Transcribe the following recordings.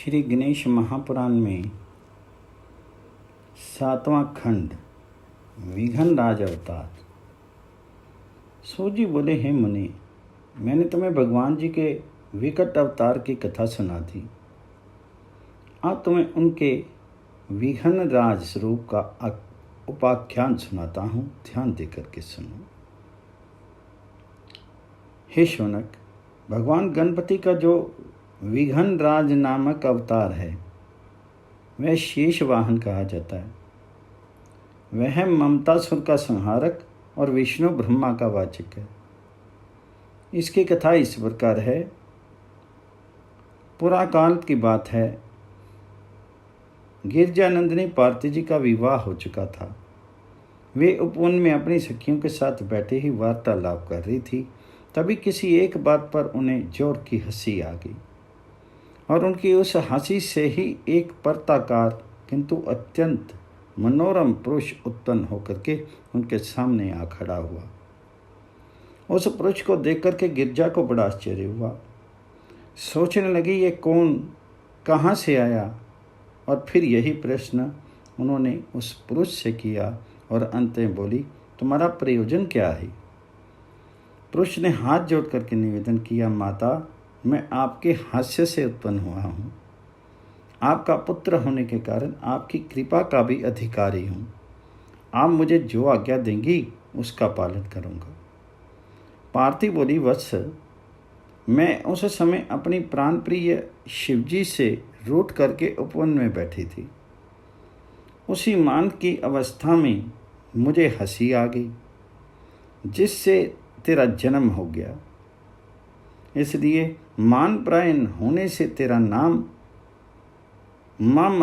श्री गणेश महापुराण में 7वां खंड विघन राज अवतार। सूत जी बोले, हे मुनि, मैंने तुम्हें भगवान जी के विकट अवतार की कथा सुना थी। आज तुम्हें उनके विघन राज स्वरूप का उपाख्यान सुनाता हूँ, ध्यान देकर के सुनो। हे शौनक, भगवान गणपति का जो विघन राज नामक अवतार है वह शेष वाहन कहा जाता है। वह ममतासुर का संहारक और विष्णु ब्रह्मा का वाचक है। इसकी कथा इस प्रकार है। पुराकाल की बात है, गिरजानंदिनी पार्वती जी का विवाह हो चुका था। वे उपवन में अपनी सखियों के साथ बैठे ही वार्तालाप कर रही थी। तभी किसी एक बात पर उन्हें जोर की हंसी आ गई और उनकी उस हंसी से ही एक पर्वताकार किंतु अत्यंत मनोरम पुरुष उत्पन्न होकर के उनके सामने आ खड़ा हुआ। उस पुरुष को देख करके गिरजा को बड़ा आश्चर्य हुआ। सोचने लगी, ये कौन, कहाँ से आया। और फिर यही प्रश्न उन्होंने उस पुरुष से किया और अंत में बोली, तुम्हारा प्रयोजन क्या है। पुरुष ने हाथ जोड़ करके निवेदन किया, माता, मैं आपके हास्य से उत्पन्न हुआ हूँ। आपका पुत्र होने के कारण आपकी कृपा का भी अधिकारी हूँ। आप मुझे जो आज्ञा देंगी उसका पालन करूँगा। पार्वती बोली, वत्स, मैं उस समय अपनी प्राण प्रिय शिवजी से रूठ करके उपवन में बैठी थी। उसी मान की अवस्था में मुझे हंसी आ गई, जिससे तेरा जन्म हो गया। इसलिए मान प्रायण होने से तेरा नाम मम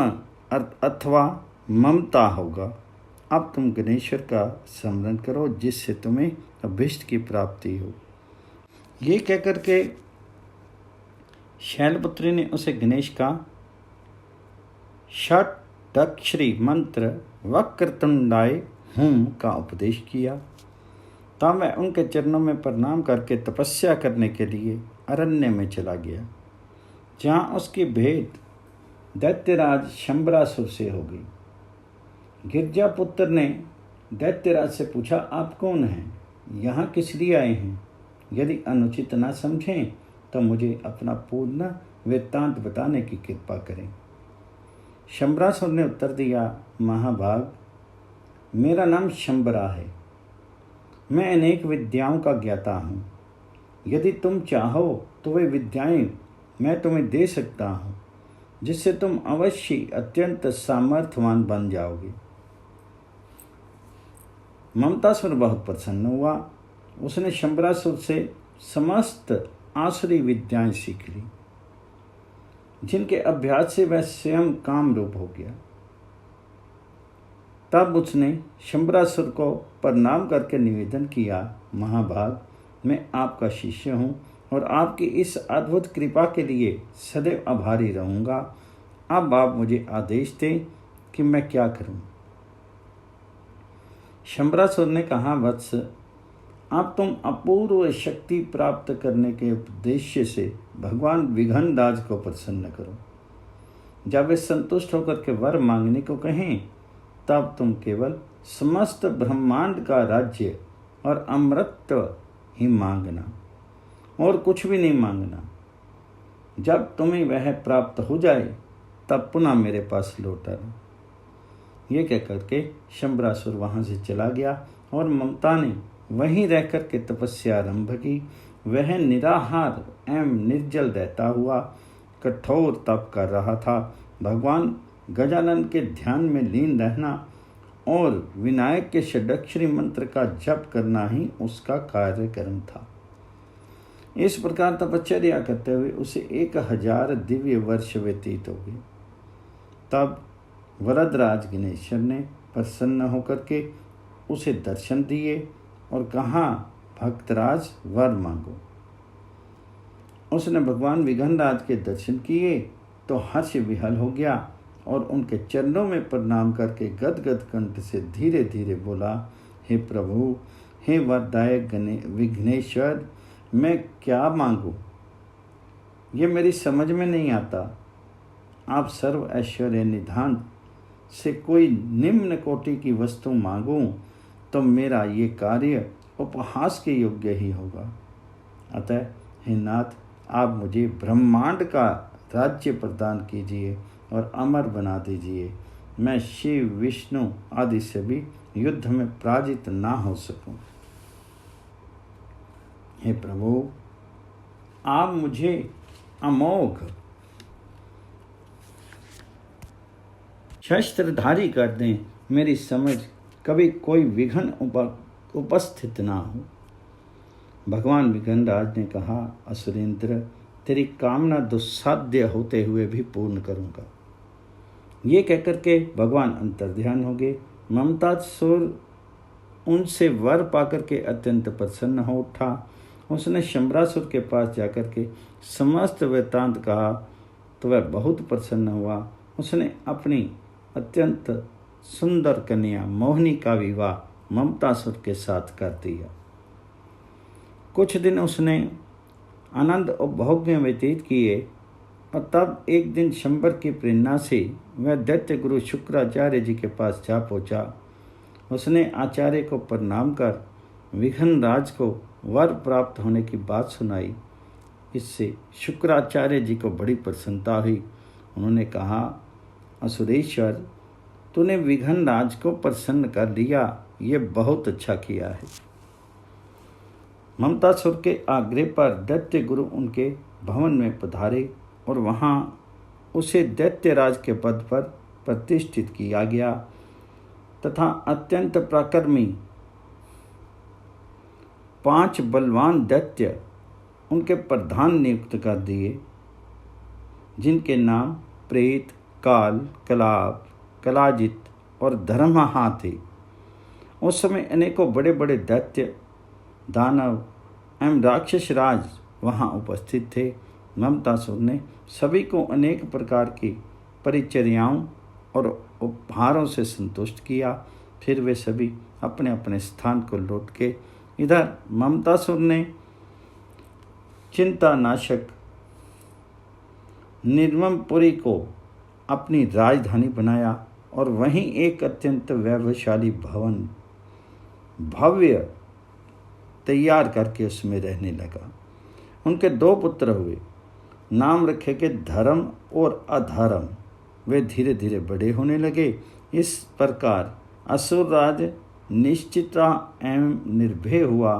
अथवा ममता होगा। अब तुम गणेश्वर का स्मरण करो, जिससे तुम्हें अभीष्ट की प्राप्ति हो। ये कहकर के शैलपुत्री ने उसे गणेश का षट्क्षरी मंत्र वक्रतुंडाय हुम का उपदेश किया। तब वह उनके चरणों में प्रणाम करके तपस्या करने के लिए अरण्य में चला गया, जहाँ उसकी भेंट दैत्यराज शंबरासुर से हो गई। गिरजा पुत्र ने दैत्यराज से पूछा, आप कौन हैं, यहाँ किस लिए आए हैं। यदि अनुचित ना समझें तो मुझे अपना पूर्ण वृत्तांत बताने की कृपा करें। शंबरासुर ने उत्तर दिया, महाभाग, मेरा नाम शंबरा है। मैं अनेक विद्याओं का ज्ञाता हूँ। यदि तुम चाहो तो वे विद्याएं मैं तुम्हें दे सकता हूँ, जिससे तुम अवश्य अत्यंत सामर्थ्यवान बन जाओगे। ममतासुर बहुत प्रसन्न हुआ। उसने शंबरासुर से समस्त आसुरी विद्याएं सीख ली, जिनके अभ्यास से वह स्वयं काम रूप हो गया। तब उसने शंबरासुर को प्रणाम करके निवेदन किया, महाभाग, मैं आपका शिष्य हूँ और आपकी इस अद्भुत कृपा के लिए सदैव आभारी रहूँगा। अब आप मुझे आदेश दें कि मैं क्या करूँ। शंबरासुर ने कहा, वत्स, आप तुम अपूर्व शक्ति प्राप्त करने के उद्देश्य से भगवान विघन राज को प्रसन्न करो। जब वे संतुष्ट होकर के वर मांगने को कहें, तब तुम केवल समस्त ब्रह्मांड का राज्य और अमृत ही मांगना, और कुछ भी नहीं मांगना। जब तुम्हें वह प्राप्त हो जाए तब पुनः मेरे पास लौट आना। ये कह करके शंबरासुर वहाँ से चला गया और ममता ने वहीं रह कर के तपस्या आरंभ की। वह निराहार एवं निर्जल रहता हुआ कठोर तप कर रहा था। भगवान गजानन के ध्यान में लीन रहना और विनायक के षड्क्षरी मंत्र का जप करना ही उसका कार्यक्रम था। इस प्रकार तपश्चर्या करते हुए उसे 1000 दिव्य वर्ष व्यतीत हो गए। तब वरदराज गणेश्वर ने प्रसन्न होकर के उसे दर्शन दिए और कहा, भक्तराज, वर मांगो। उसने भगवान विघनराज के दर्शन किए तो हर्ष विहल हो गया और उनके चरणों में प्रणाम करके गदगद कंठ से धीरे धीरे बोला, हे प्रभु, हे वरदायक विघ्नेश्वर, मैं क्या मांगूं, ये मेरी समझ में नहीं आता। आप सर्व ऐश्वर्य निधान से कोई निम्न कोटि की वस्तु मांगूं तो मेरा ये कार्य उपहास के योग्य ही होगा। अतः हे नाथ, आप मुझे ब्रह्मांड का राज्य प्रदान कीजिए और अमर बना दीजिए। मैं शिव विष्णु आदि से भी युद्ध में पराजित ना हो सकूं। हे प्रभु, आप मुझे अमोघ शस्त्रधारी कर दें, मेरी समझ कभी कोई विघ्न उपस्थित ना हो। भगवान विघ्नराज ने कहा, असुरेंद्र, तेरी कामना दुस्साध्य होते हुए भी पूर्ण करूंगा। ये कहकर के भगवान अंतर्ध्यान हो गए। ममतासुर उनसे वर पाकर के अत्यंत प्रसन्न हो उठा। उसने शंबरासुर के पास जाकर के समस्त वृत्तांत कहा तो वह बहुत प्रसन्न हुआ। उसने अपनी अत्यंत सुंदर कन्या मोहिनी का विवाह ममतासुर के साथ कर दिया। कुछ दिन उसने आनंद उपभोग में व्यतीत किए और तब एक दिन शंबर की प्रेरणा से वह दैत्य गुरु शुक्राचार्य जी के पास जा पहुंचा। उसने आचार्य को प्रणाम कर विघ्नराज को वर प्राप्त होने की बात सुनाई। इससे शुक्राचार्य जी को बड़ी प्रसन्नता हुई। उन्होंने कहा, असुरेश्वर, तूने विघ्नराज को प्रसन्न कर लिया, ये बहुत अच्छा किया है। ममतासुर के आग्रह पर दैत्य गुरु उनके भवन में पधारे और वहां उसे दैत्यराज के पद पर प्रतिष्ठित किया गया तथा अत्यंत पराक्रमी 5 बलवान दैत्य उनके प्रधान नियुक्त कर दिए, जिनके नाम प्रेत, काल, कलाप, कलाजित और धर्महा थे। उस समय अनेकों बड़े बड़े दैत्य, दानव एवं राक्षस राज वहाँ उपस्थित थे। ममतासुर ने सभी को अनेक प्रकार की परिचर्याओं और उपहारों से संतुष्ट किया। फिर वे सभी अपने अपने स्थान को लौट के इधर ममतासुर ने चिंतानाशक निर्ममपुरी को अपनी राजधानी बनाया और वहीं एक अत्यंत वैभवशाली भवन भव्य तैयार करके उसमें रहने लगा। उनके 2 पुत्र हुए, नाम रखे के धर्म और अधर्म। वे धीरे धीरे बड़े होने लगे। इस प्रकार असुरराज निश्चिता एवं निर्भय हुआ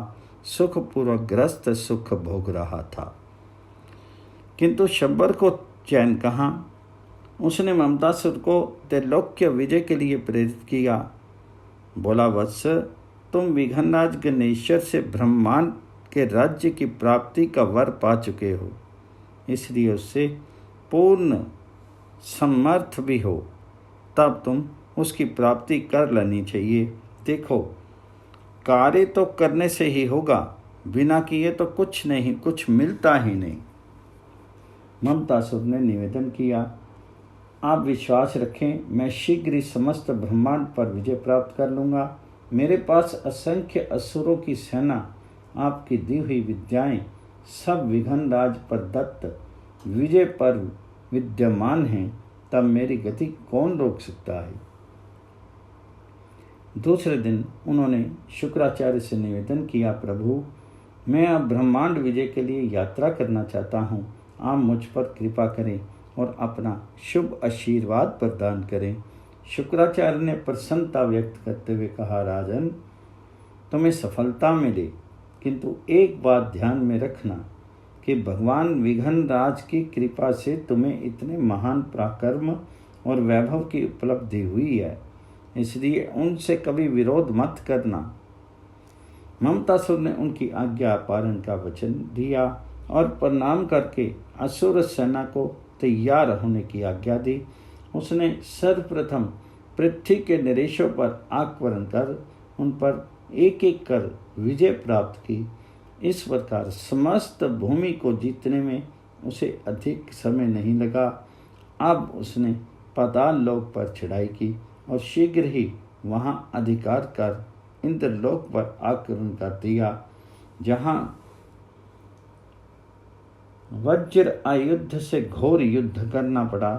सुखपूर्वक ग्रस्त सुख भोग रहा था। किंतु शंबर को चैन कहाँ। उसने ममतासुर को त्रैलोक्य विजय के लिए प्रेरित किया। बोला, वत्स, तुम विघ्नराज गणेश्वर से ब्रह्मांड के राज्य की प्राप्ति का वर पा चुके हो, इसलिए उससे पूर्ण समर्थ भी हो, तब तुम उसकी प्राप्ति कर लेनी चाहिए। देखो, कार्य तो करने से ही होगा, बिना किए तो कुछ नहीं, कुछ मिलता ही नहीं। ममतासुर ने निवेदन किया, आप विश्वास रखें, मैं शीघ्र ही समस्त ब्रह्मांड पर विजय प्राप्त कर लूँगा। मेरे पास असंख्य असुरों की सेना, आपकी दी हुई विद्याएं सब विघ्नराज प्रदत्त विजय पर विद्यमान हैं, तब मेरी गति कौन रोक सकता है। दूसरे दिन उन्होंने शुक्राचार्य से निवेदन किया, प्रभु, मैं अब ब्रह्मांड विजय के लिए यात्रा करना चाहता हूँ। आप मुझ पर कृपा करें और अपना शुभ आशीर्वाद प्रदान करें। शुक्राचार्य ने प्रसन्नता व्यक्त करते हुए कहा, राजन, तुम्हें सफलता मिले, किंतु एक बात ध्यान में रखना कि भगवान विघ्नराज की कृपा से तुम्हें इतने महान पराक्रम और वैभव की उपलब्धि हुई है, इसलिए उनसे कभी विरोध मत करना। ममतासुर ने उनकी आज्ञा पालन का वचन दिया और प्रणाम करके असुर सेना को तैयार होने की आज्ञा दी। उसने सर्वप्रथम पृथ्वी के नरेशों पर आक्रमण कर उन पर एक एक कर विजय प्राप्त की। इस प्रकार समस्त भूमि को जीतने में उसे अधिक समय नहीं लगा। अब उसने पाताल लोक पर चढ़ाई की और शीघ्र ही वहां अधिकार कर इंद्रलोक पर आक्रमण कर दिया, जहां वज्र आयुद्ध से घोर युद्ध करना पड़ा।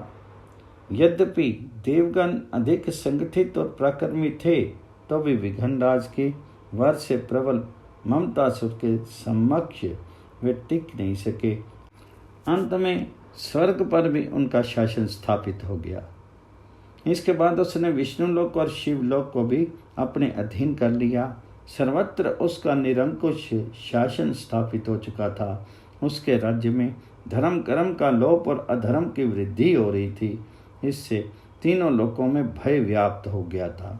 यद्यपि देवगण अधिक संगठित और पराक्रमी थे तो भी विघनराज के वर से प्रबल ममतासुर के समक्ष वे टिक नहीं सके। अंत में स्वर्ग पर भी उनका शासन स्थापित हो गया। इसके बाद उसने विष्णुलोक और शिवलोक को भी अपने अधीन कर लिया। सर्वत्र उसका निरंकुश शासन स्थापित हो चुका था। उसके राज्य में धर्म कर्म का लोप और अधर्म की वृद्धि हो रही थी। इससे तीनों लोकों में भय व्याप्त हो गया था।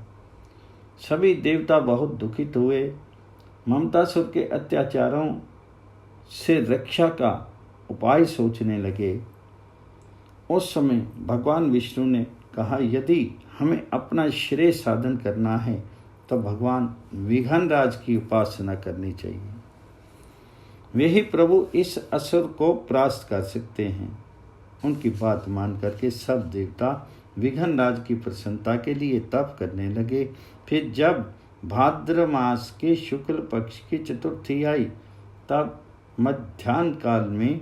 सभी देवता बहुत दुखित हुए। ममतासुर के अत्याचारों से रक्षा का उपाय सोचने लगे। उस समय भगवान विष्णु ने कहा, यदि हमें अपना श्रेय साधन करना है तो भगवान विघनराज की उपासना करनी चाहिए। वे ही प्रभु इस असुर को परास्त कर सकते हैं। उनकी बात मान करके सब देवता विघनराज की प्रसन्नता के लिए तप करने लगे। फिर जब भाद्र मास के शुक्ल पक्ष की चतुर्थी आई तब मध्याह्न काल में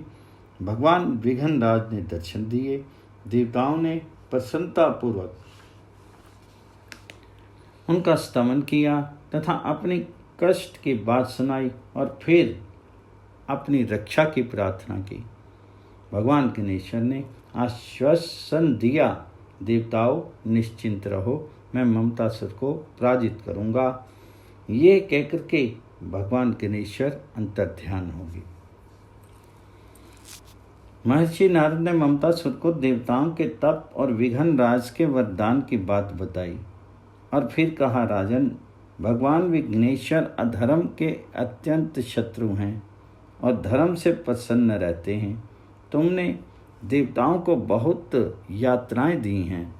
भगवान विघनराज ने दर्शन दिए। देवताओं ने प्रसन्नतापूर्वक उनका स्तमन किया तथा अपनी कष्ट की बात सुनाई और फिर अपनी रक्षा की प्रार्थना की। भगवान गणेश्वर ने आश्वासन दिया, देवताओं निश्चिंत रहो, मैं ममतासुर को पराजित करूंगा। ये कहकर के भगवान गणेश्वर अंतर्ध्यान हो गए। महर्षि नारद ने ममतासुर को देवताओं के तप और विघनराज के वरदान की बात बताई और फिर कहा, राजन, भगवान विघ्नेश्वर अधर्म के अत्यंत शत्रु हैं और धर्म से प्रसन्न रहते हैं। तुमने देवताओं को बहुत यातनाएं दी हैं।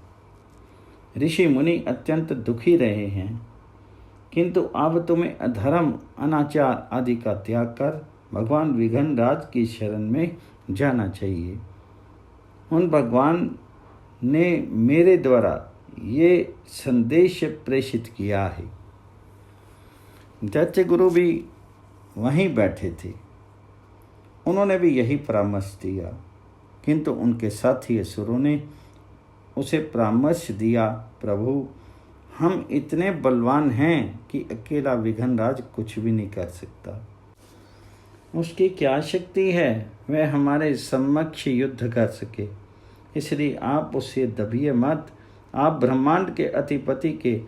ऋषि मुनि अत्यंत दुखी रहे हैं, किंतु अब तुम्हें अधर्म अनाचार आदि का त्याग कर भगवान विघनराज की शरण में जाना चाहिए। उन भगवान ने मेरे द्वारा ये संदेश प्रेषित किया है। दैत्य गुरु भी वहीं बैठे थे। उन्होंने भी यही परामर्श दिया, किंतु उनके साथी असुरों ने उसे परामर्श दिया, प्रभु, हम इतने बलवान हैं कि अकेला विघनराज कुछ भी नहीं कर सकता। उसकी क्या शक्ति है वह हमारे समक्ष युद्ध कर सके। इसलिए आप उससे दबिए मत। आप ब्रह्मांड के अधिपति के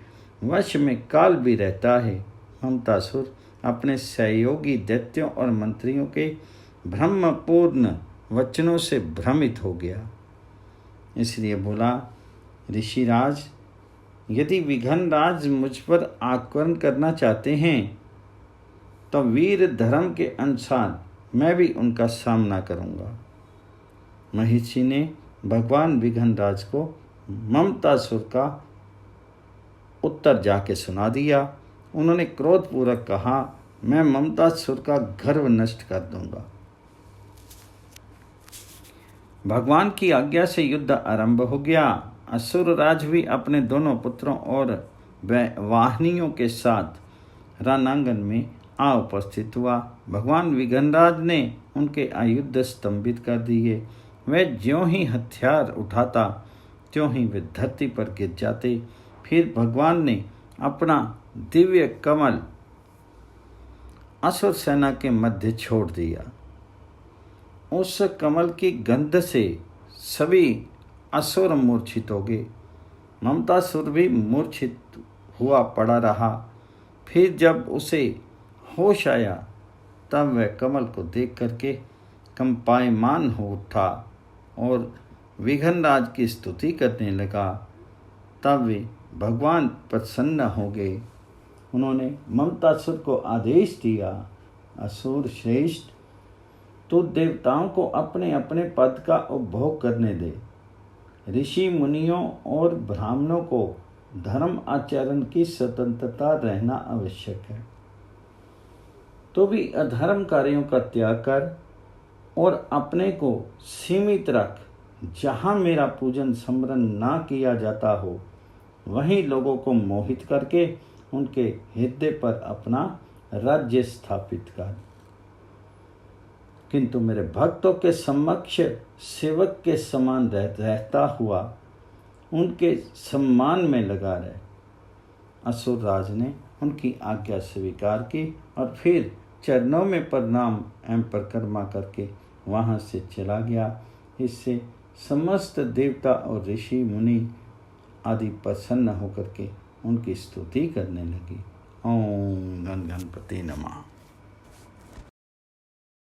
वश में काल भी रहता है। ममतासुर अपने सहयोगी दैत्यों और मंत्रियों के ब्रह्मपूर्ण वचनों से भ्रमित हो गया। इसलिए बोला, ऋषिराज, यदि विघनराज मुझ पर आक्रमण करना चाहते हैं तो वीर धर्म के अनुसार मैं भी उनका सामना करूंगा। महिषी ने भगवान विघनराज को ममतासुर का उत्तर जाके सुना दिया। उन्होंने क्रोधपूर्वक कहा, मैं ममतासुर का गर्व नष्ट कर दूंगा। भगवान की आज्ञा से युद्ध आरंभ हो गया। असुरराज भी अपने दोनों पुत्रों और वाहिनियों के साथ रणांगन में आ उपस्थित हुआ। भगवान विघनराज ने उनके आयुध स्तंभित कर दिए। वह ज्यों ही हथियार उठाता त्यों ही वे धरती पर गिर जाते। फिर भगवान ने अपना दिव्य कमल असुर सेना के मध्य छोड़ दिया। उस कमल की गंध से सभी असुर मूर्छित हो गए। ममतासुर भी मूर्छित हुआ पड़ा रहा। फिर जब उसे होश आया तब वह कमल को देख करके कंपायमान हो उठा और विघनराज की स्तुति करने लगा। तब वे भगवान प्रसन्न हो गए। उन्होंने ममतासुर को आदेश दिया, असुर श्रेष्ठ, तो देवताओं को अपने अपने पद का उपभोग करने दे। ऋषि मुनियों और ब्राह्मणों को धर्म आचरण की स्वतंत्रता रहना आवश्यक है। तो भी अधर्म कार्यों का त्याग कर और अपने को सीमित रख। जहाँ मेरा पूजन स्मरण ना किया जाता हो वहीं लोगों को मोहित करके उनके हृदय पर अपना राज्य स्थापित कर। किंतु मेरे भक्तों के समक्ष सेवक के समान रहता हुआ उनके सम्मान में लगा रहे। असुर राज ने उनकी आज्ञा स्वीकार की और फिर चरणों में प्रणाम एवं परिक्रमा करके वहाँ से चला गया। इससे समस्त देवता और ऋषि मुनि आदि प्रसन्न होकर के उनकी स्तुति करने लगी। ओम गण गणपति नमः।